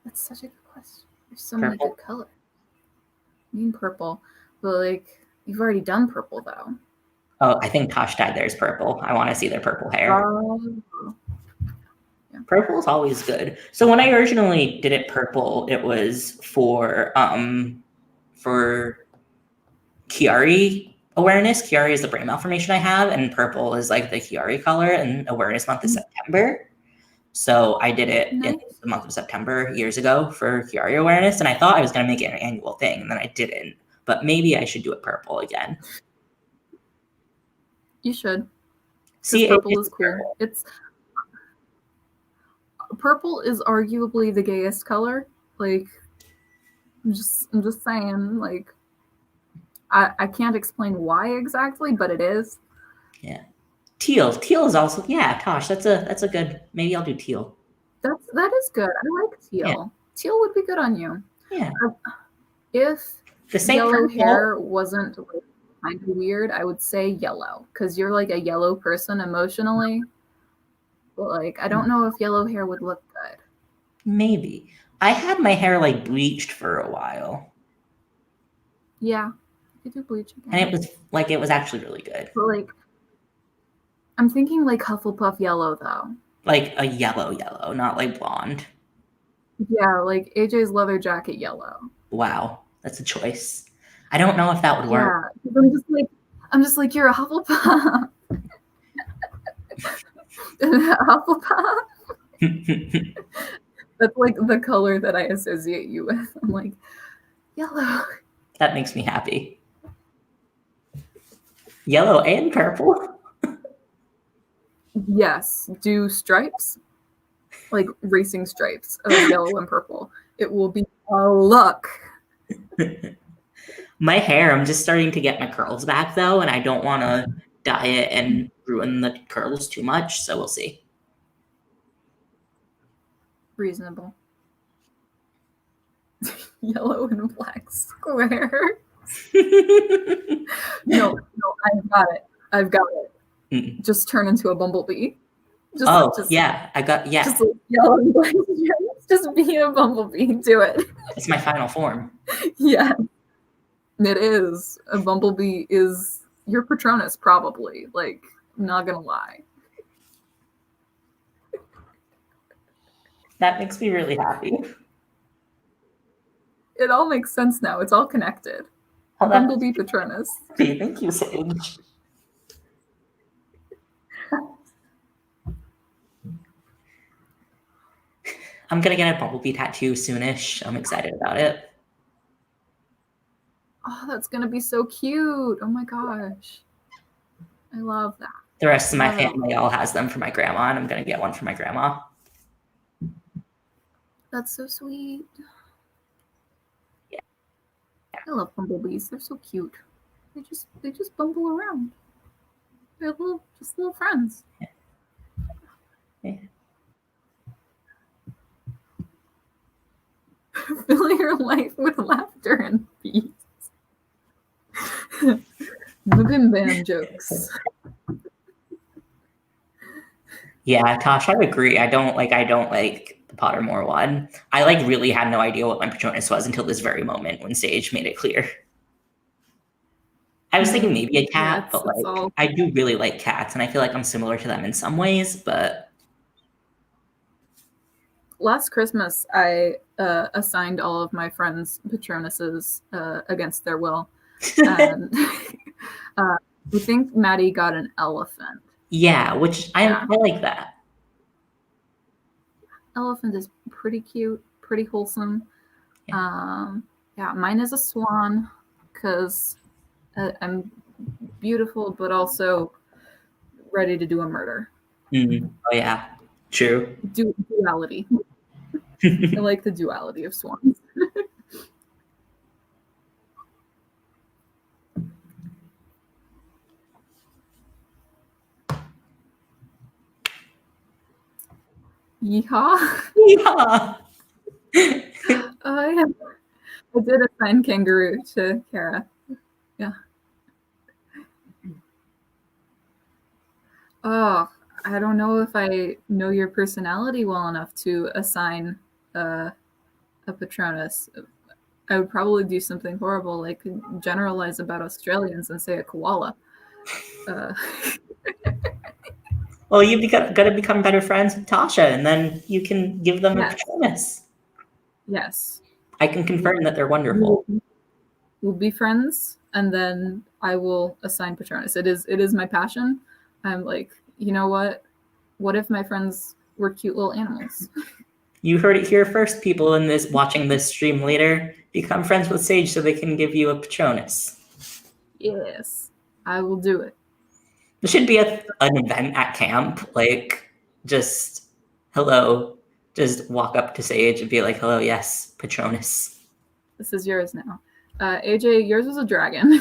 That's such a good question. There's so many good colors. I mean purple, but like you've already done purple though. Oh, I think Tosh dyed theirs purple. I want to see their purple hair. Yeah. Purple is always good. So when I originally did it purple, it was for Chiari awareness. Chiari is the brain malformation I have, and purple is like the Chiari color, and awareness month is September. So I did it in the month of September years ago for Chiari awareness, and I thought I was going to make it an annual thing, and then I didn't. But maybe I should do it purple again. You should. See, purple is cool. Purple is arguably the gayest color. Like, I'm just saying. Like, I can't explain why exactly, but it is. Yeah. Teal is also, yeah, Tosh, that's a good, maybe I'll do teal. That is good. I like teal. Yeah. Teal would be good on you. Yeah. If the yellow hair wasn't like, kind of weird, I would say yellow because you're like a yellow person emotionally. But like, I don't know if yellow hair would look good. Maybe. I had my hair like bleached for a while. Yeah, you do bleach again. And it was actually really good. But like, I'm thinking like Hufflepuff yellow though. Like a yellow, not like blonde. Yeah, like AJ's leather jacket yellow. Wow, that's a choice. I don't know if that would work. Yeah, I'm just like you're a Hufflepuff. Hufflepuff. That's like the color that I associate you with. I'm like, yellow. That makes me happy. Yellow and purple. Yes, do stripes, like racing stripes of yellow and purple. It will be a look. My hair, I'm just starting to get my curls back though, and I don't want to dye it and ruin the curls too much, so we'll see. Reasonable. Yellow and black square. No, I've got it. Just turn into a bumblebee. Yeah. Just like yellow and black. Just be a bumblebee. Do it. It's my final form. Yeah. It is. A bumblebee is your Patronus, probably. Like, not gonna lie. That makes me really happy. It all makes sense now. It's all connected. Bumblebee Patronus. Thank you, Sage. I'm gonna get a bumblebee tattoo soonish. I'm excited about it. Oh, that's gonna be so cute. Oh my gosh. I love that. The rest of my family all has them for my grandma, and I'm gonna get one for my grandma. That's so sweet. Yeah. I love bumblebees. They're so cute. They just bumble around. They're little friends. Yeah. Yeah. Fill your life with laughter and peace. The Bim Bam jokes. Yeah, Tosh, I agree. I don't like the Pottermore one. I like really had no idea what my Patronus was until this very moment when Sage made it clear. I was thinking maybe a cat, but like all... I do really like cats, and I feel like I'm similar to them in some ways, but last Christmas I assigned all of my friends Patronuses against their will. And we think Maddie got an elephant. yeah, which I like that. Elephant is pretty cute, pretty wholesome. Yeah, mine is a swan because I'm beautiful, but also ready to do a murder. Oh yeah, true. Duality. I like the duality of swans. Yeehaw! Yeah. I did assign kangaroo to Kara. Yeah. Oh, I don't know if I know your personality well enough to assign a Patronus. I would probably do something horrible, like generalize about Australians and say a koala. Well, you've got to become better friends with Tasha, and then you can give them a Patronus. Yes. I can confirm that they're wonderful. We'll be friends, and then I will assign Patronus. It is my passion. I'm like, you know what? What if my friends were cute little animals? You heard it here first, people in this watching this stream later. Become friends with Sage so they can give you a Patronus. Yes, I will do it. There should be an event at camp, like just hello, just walk up to Sage and be like, hello, yes, Patronus. This is yours now. AJ, yours was a dragon.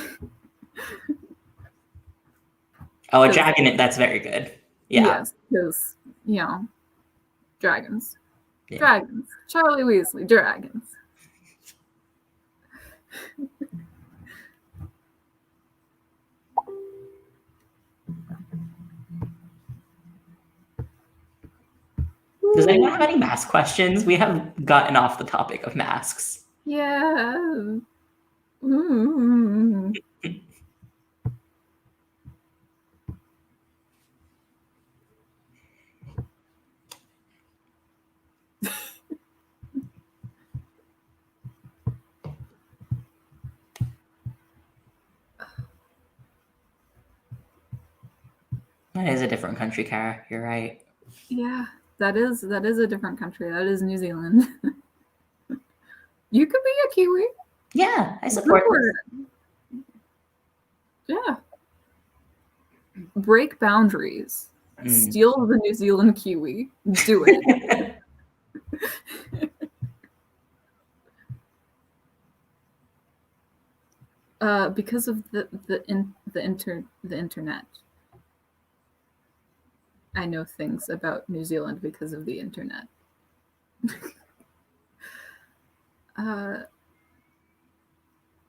Oh, a dragon, that's very good. Yeah. Yes, because, dragons. Yeah. Dragons. Charlie Weasley, dragons. Does anyone have any mask questions? We have gotten off the topic of masks. Yeah. Mm. That is a different country, Kara. You're right. Yeah, that is a different country. That is New Zealand. You could be a Kiwi. Yeah, I support it. Yeah. Break boundaries. Steal the New Zealand Kiwi. Do it. Because of the internet. I know things about New Zealand because of the internet.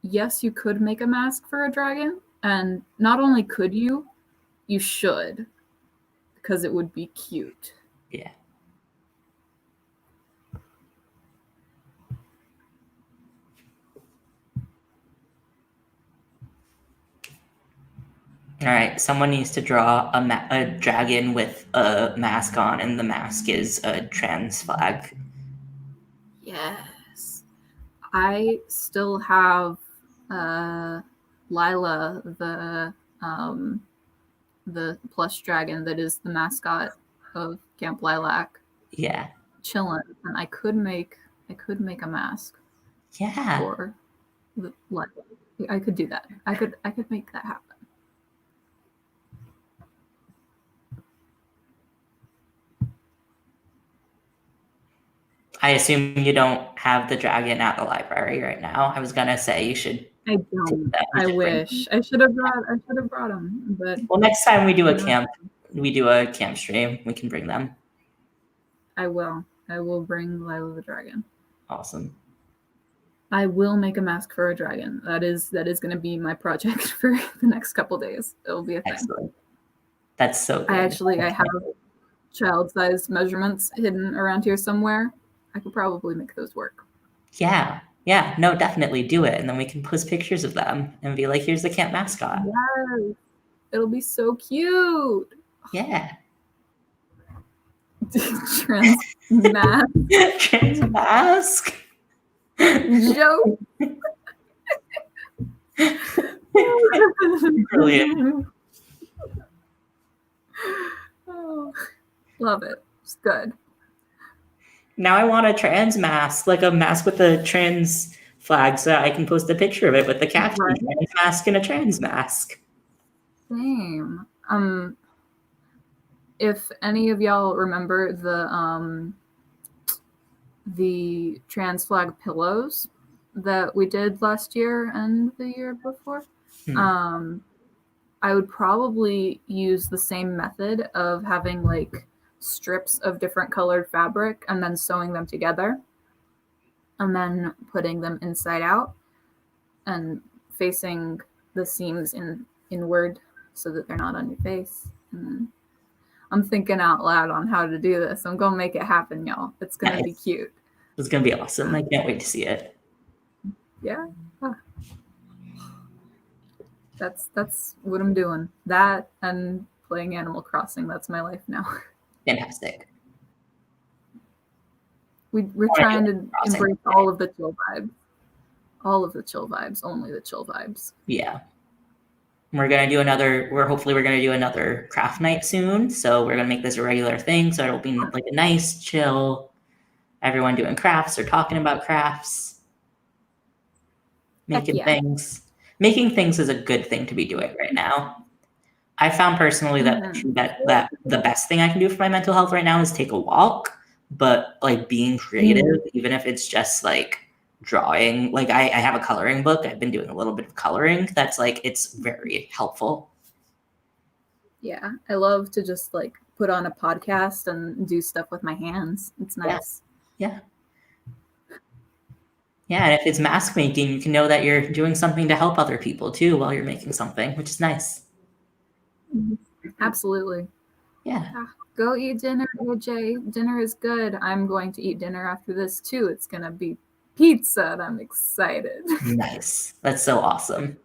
Yes, you could make a mask for a dragon, and not only could you should, because it would be cute. Yeah. All right, someone needs to draw a dragon with a mask on, and the mask is a trans flag. Yes. I still have Lila, the plush dragon that is the mascot of Camp Lilac. Yeah. Chilling, and I could make a mask. Yeah. For the Lila. I could do that. I could make that happen. I assume you don't have the dragon at the library right now. I was gonna say you should. I don't. I wish I should have brought them. But well, next time we do a camp stream, we can bring them. I will. I will bring Lila the dragon. Awesome. I will make a mask for a dragon. That is going to be my project for the next couple days. It'll be a thing. Excellent. That's so good. I have child-sized measurements hidden around here somewhere. I could probably make those work. Yeah. No, definitely do it, and then we can post pictures of them and be like, "Here's the camp mascot." Yes, it'll be so cute. Yeah. Trans mask. Trans mask. Joke. Brilliant. Oh, love it. It's good. Now I want a trans mask, like a mask with a trans flag, so I can post a picture of it with the caption, Right. "Trans mask and a trans mask." Same. If any of y'all remember the trans flag pillows that we did last year and the year before, I would probably use the same method of having like strips of different colored fabric and then sewing them together and then putting them inside out and facing the seams inward so that they're not on your face. And I'm thinking out loud on how to do this. I'm gonna make it happen, y'all. It's gonna be cute. It's gonna be awesome. I can't wait to see it. Yeah. That's what I'm doing. That and playing Animal Crossing. That's my life now. Fantastic. We're trying to embrace all of the chill vibes. All of the chill vibes. Only the chill vibes. Yeah. We're gonna do another craft night soon. So we're gonna make this a regular thing. So it'll be like a nice, chill, everyone doing crafts or talking about crafts. Making things. Making things is a good thing to be doing right now. I found personally that the best thing I can do for my mental health right now is take a walk, but like being creative, even if it's just like drawing. Like I have a coloring book. I've been doing a little bit of coloring. That's like, it's very helpful. Yeah. I love to just like put on a podcast and do stuff with my hands. It's nice. Yeah. And if it's mask making, you can know that you're doing something to help other people too while you're making something, which is nice. Absolutely. Yeah. Go eat dinner, AJ. Dinner is good. I'm going to eat dinner after this too. It's going to be pizza and I'm excited. Nice. That's so awesome.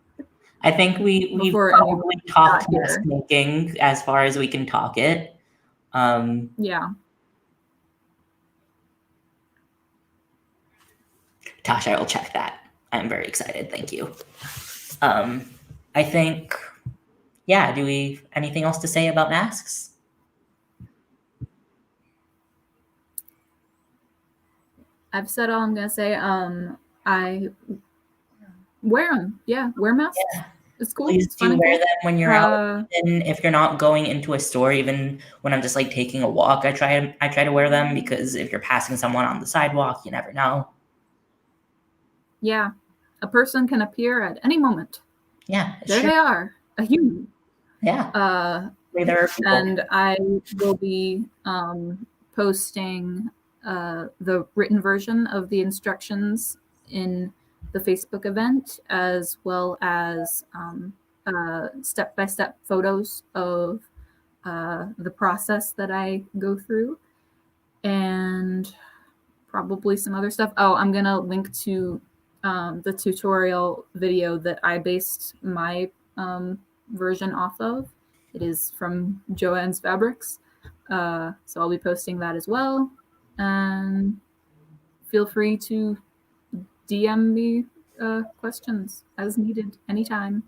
I think we've probably talked mask making as far as we can talk it. Yeah. Tosh, I will check that. I'm very excited. Thank you. I think, do we anything else to say about masks? I've said all I'm going to say. I wear them. Yeah, wear masks. Yeah. It's cool. Please do wear them when you're out. And if you're not going into a store, even when I'm just like taking a walk, I try to wear them because if you're passing someone on the sidewalk, you never know. Yeah, a person can appear at any moment. Yeah, there they are, a human. Yeah. And I will be posting the written version of the instructions in the Facebook event, as well as step-by-step photos of the process that I go through, and probably some other stuff. Oh, I'm gonna link to the tutorial video that I based my version off of. It is from Joanne's Fabrics. So I'll be posting that as well. And feel free to DM me questions as needed anytime.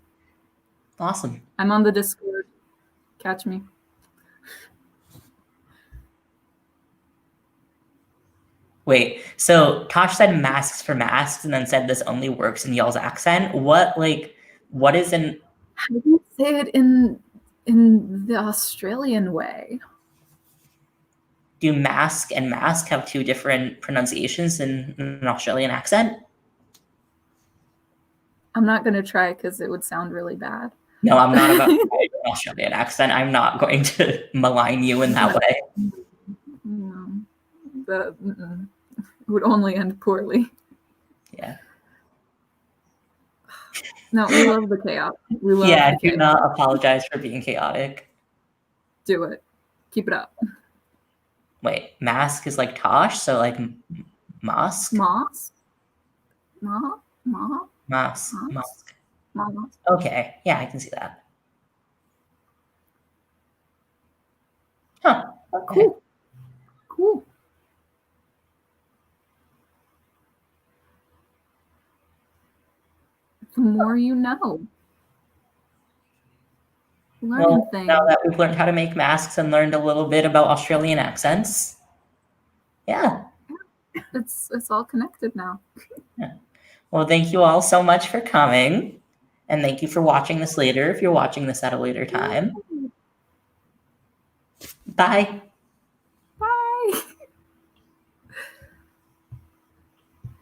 Awesome. I'm on the Discord. Catch me. Wait, so Tosh said masks for masks and then said this only works in y'all's accent. What is in... How do you say it in the Australian way? Do mask and mask have two different pronunciations in an Australian accent? I'm not going to try because it would sound really bad. No, I'm not about to try an Australian accent. I'm not going to malign you in that way. No. That would only end poorly. Yeah. No, we love the chaos. We love Yeah, the do chaos. not apologize for being chaotic. Do it. Keep it up. Wait, mask is like Tosh, so like mosque? Moss? Mosque. Moss? Okay, yeah, I can see that. Huh. Okay. Cool. The more you know. Learning Well, things. now that we've learned how to make masks and learned a little bit about Australian accents, yeah. It's all connected now. Yeah. Well, thank you all so much for coming. And thank you for watching this later if you're watching this at a later time. Bye.